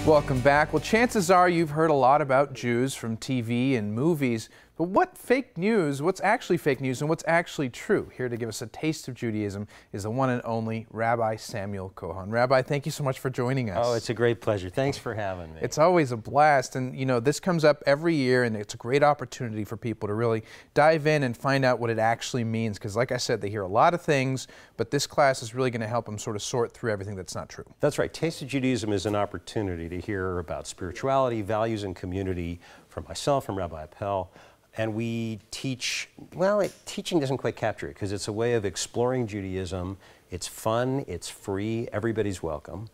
Welcome back. Well, chances are you've heard a lot about Jews from TV and movies, but what's actually fake news and what's actually true? Here to give us a taste of Judaism is the one and only Rabbi Samuel Cohon. Rabbi, thank you so much for joining us. Oh, it's a great pleasure. Thanks for having me. It's always a blast, and you know, this comes up every year, and it's a great opportunity for people to really dive in and find out what it actually means, because like I said, they hear a lot of things, but this class is really going to help them sort of sort through everything that's not true. That's right. Taste of Judaism is an opportunity to hear about spirituality, values, and community from myself, from Rabbi Appel. And we teach, well, teaching doesn't quite capture it because it's a way of exploring Judaism. It's fun, it's free, everybody's welcome.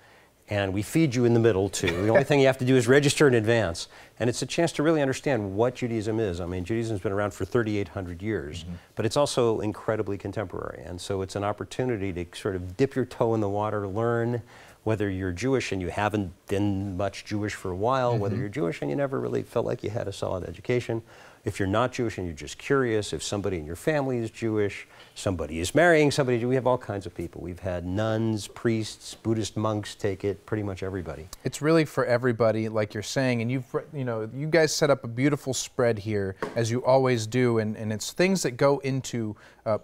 And we feed you in the middle too. The only thing you have to do is register in advance. And it's a chance to really understand what Judaism is. I mean, Judaism's been around for 3,800 years, but it's also incredibly contemporary. And so it's an opportunity to sort of dip your toe in the water, learn whether you're Jewish and you haven't been much Jewish for a while, whether you're Jewish and you never really felt like you had a solid education. If you're not Jewish and you're just curious, if somebody in your family is Jewish, somebody is marrying somebody, we have all kinds of people. We've had nuns, priests, Buddhist monks take it, pretty much everybody. It's really for everybody, like you're saying, and you guys set up a beautiful spread here, as you always do, and it's things that go into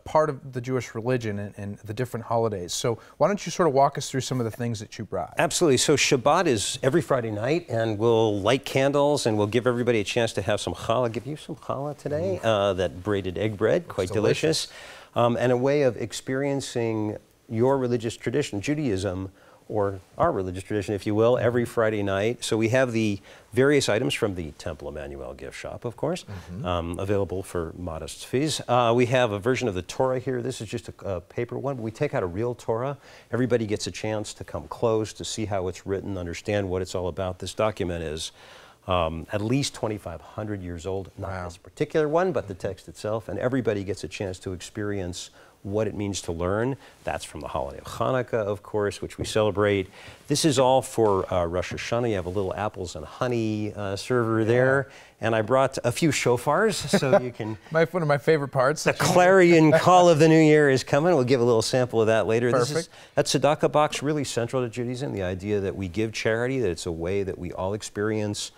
part of the Jewish religion and the different holidays. So why don't you sort of walk us through some of the things that you brought? Absolutely. So Shabbat is every Friday night, and we'll light candles, and we'll give everybody a chance to have some challah. I'll give you some challah today, that braided egg bread, quite delicious. And a way of experiencing your religious tradition, Judaism, or our religious tradition, if you will, every Friday night. So we have the various items from the Temple Emanu-El gift shop, of course, available for modest fees. We have a version of the Torah here. This is just a paper one, but we take out a real Torah. Everybody gets a chance to come close, to see how it's written, understand what it's all about. This document is at least 2,500 years old, not this particular one, but the text itself, and everybody gets a chance to experience what it means to learn. That's from the holiday of Hanukkah, of course, which we celebrate. This is all for Rosh Hashanah. You have a little apples and honey server there, and I brought a few shofars so you can... One of my favorite parts. The clarion call of the new year is coming. We'll give a little sample of that later. Perfect. That tzedakah box, really central to Judaism, the idea that we give charity, that it's a way that we all experience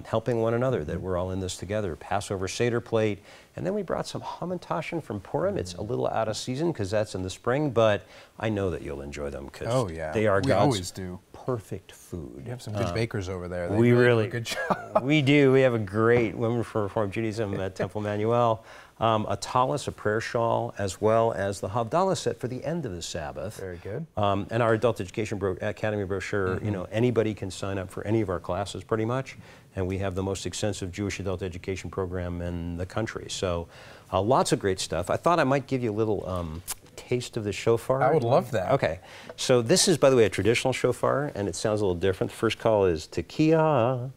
helping one another, that we're all in this together. Passover Seder plate. And then we brought some hamantashen from Purim. It's a little out of season because that's in the spring, but I know that you'll enjoy them because they are God's perfect food. You have some good bakers over there. They we really do a good job. We do. We have a great Women for Reform Judaism at Temple Emanu-El. A tallis, a prayer shawl, as well as the Havdalah set for the end of the Sabbath. Very good. And our Adult Education Academy brochure, you know, anybody can sign up for any of our classes pretty much. And we have the most extensive Jewish adult education program in the country. So lots of great stuff. I thought I might give you a little taste of the shofar. I would love that. Okay. So this is, by the way, a traditional shofar, and it sounds a little different. The first call is tekiah.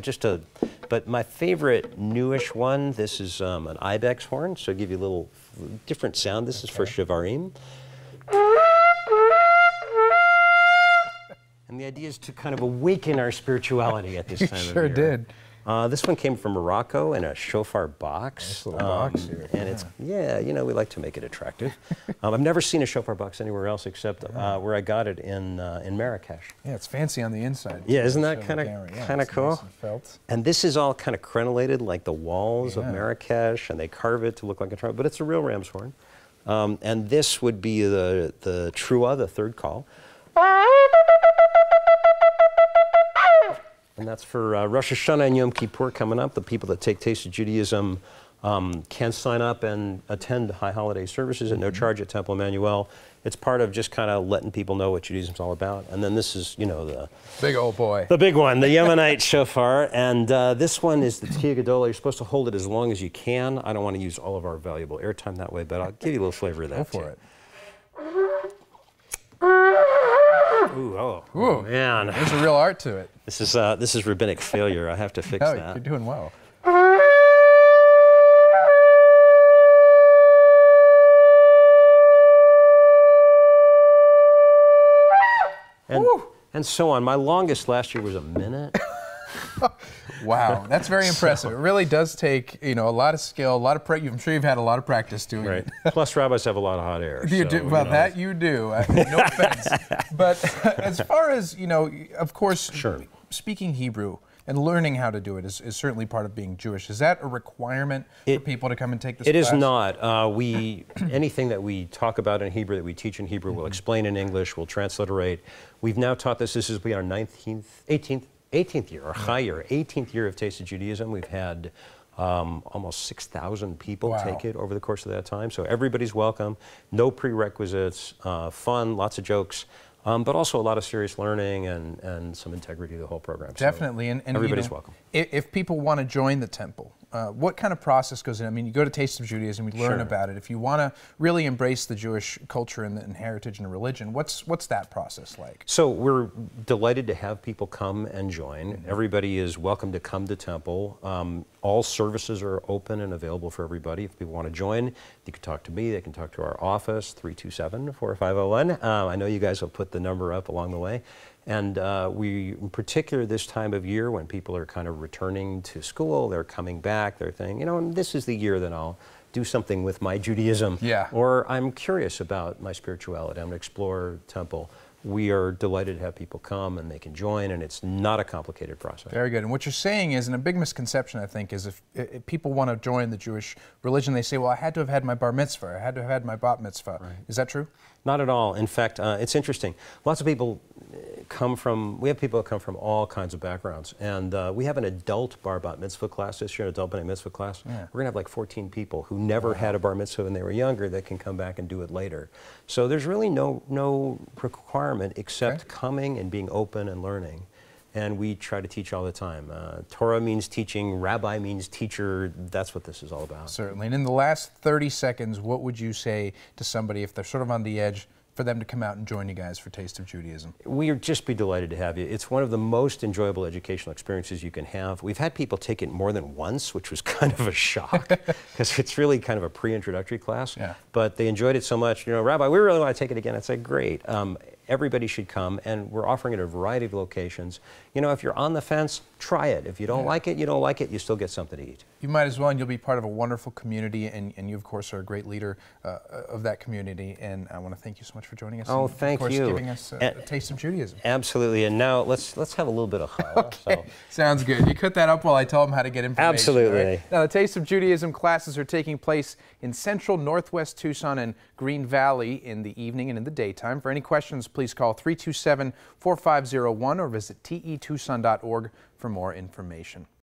Just a... But my favorite newish one, this is an ibex horn, so I'll give you a little different sound. This is for Shavarim. And the idea is to kind of awaken our spirituality at this time of year. You sure did. This one came from Morocco in a shofar box. Nice little box here. And it's, you know, we like to make it attractive. I've never seen a shofar box anywhere else except where I got it in Marrakesh. Yeah, it's fancy on the inside. Yeah, isn't that kind of cool? Nice and felt. And this is all kind of crenellated like the walls of Marrakesh, and they carve it to look like a trumpet, but it's a real ram's horn. And this would be the trua, the third call. And that's for Rosh Hashanah and Yom Kippur coming up. The people that take Taste of Judaism can sign up and attend high holiday services at no charge at Temple Emanu-El. It's part of just kind of letting people know what Judaism's all about. And then this is, you know, the big old boy. The big one, the Yemenite shofar. And this one is the Tekiah Gedolah. You're supposed to hold it as long as you can. I don't want to use all of our valuable airtime that way, but I'll give you a little flavor of that. Go for it. Ooh, Ooh, man. There's a real art to it. This is rabbinic failure. I have to fix that. You're doing well. And so on. My longest last year was a minute. Wow, that's very impressive. It really does take, a lot of skill, a lot of I'm sure you've had a lot of practice doing it. Plus, rabbis have a lot of hot air. You do. Well, that you do. No offense. But as far as, of course, speaking Hebrew and learning how to do it is certainly part of being Jewish. Is that a requirement for people to come and take this class? It is not. Anything that we talk about in Hebrew, that we teach in Hebrew, we'll explain in English, we'll transliterate. We've now taught this. This will be our 18th year, our high year, 18th year of Taste of Judaism. We've had almost 6,000 people take it over the course of that time. So everybody's welcome. No prerequisites, fun, lots of jokes. But also a lot of serious learning and some integrity to the whole program. Definitely. So and everybody's welcome. If people want to join the temple, what kind of process goes in? I mean, you go to Taste of Judaism, we learn about it. If you want to really embrace the Jewish culture and heritage and religion, what's that process like? So we're delighted to have people come and join. Everybody is welcome to come to temple. All services are open and available for everybody. If people want to join, they can talk to me. They can talk to our office, 327-4501. I know you guys will put the number up along the way. And we, in particular this time of year when people are kind of returning to school, they're coming back, they're thinking, this is the year that I'll do something with my Judaism. Or I'm curious about my spirituality. I'm going to explore temple. We are delighted to have people come and they can join, and it's not a complicated process. Very good. And what you're saying is, and a big misconception, I think, is if people want to join the Jewish religion, they say, well, I had to have had my bar mitzvah, I had to have had my bat mitzvah. Is that true? Not at all. In fact, it's interesting. Lots of people we have people that come from all kinds of backgrounds. And we have an adult bar bat mitzvah class this year, an adult b'nai mitzvah class. We're going to have like 14 people who never had a bar mitzvah when they were younger that can come back and do it later. So there's really no requirement except coming and being open and learning. And we try to teach all the time. Torah means teaching, rabbi means teacher. That's what this is all about. Certainly. And in the last 30 seconds, what would you say to somebody if they're sort of on the edge, for them to come out and join you guys for Taste of Judaism? We'd just be delighted to have you. It's one of the most enjoyable educational experiences you can have. We've had people take it more than once, which was kind of a shock, because it's really kind of a pre-introductory class. But they enjoyed it so much. Rabbi, we really want to take it again. It's like, great. Everybody should come, and we're offering it at a variety of locations. If you're on the fence, try it. If you don't like it, you don't like it. You still get something to eat. You might as well, and you'll be part of a wonderful community, and you, of course, are a great leader of that community. And I want to thank you so much for joining us. Oh, and, thank of course, you. Giving us a taste of Judaism. Absolutely. And now let's have a little bit of challah. Okay. Sounds good. You cut that up while I tell them how to get information. Absolutely. Right? Now, the Taste of Judaism classes are taking place in central northwest Tucson and Green Valley in the evening and in the daytime. For any questions, please call 327-4501 or visit tetucson.org for more information.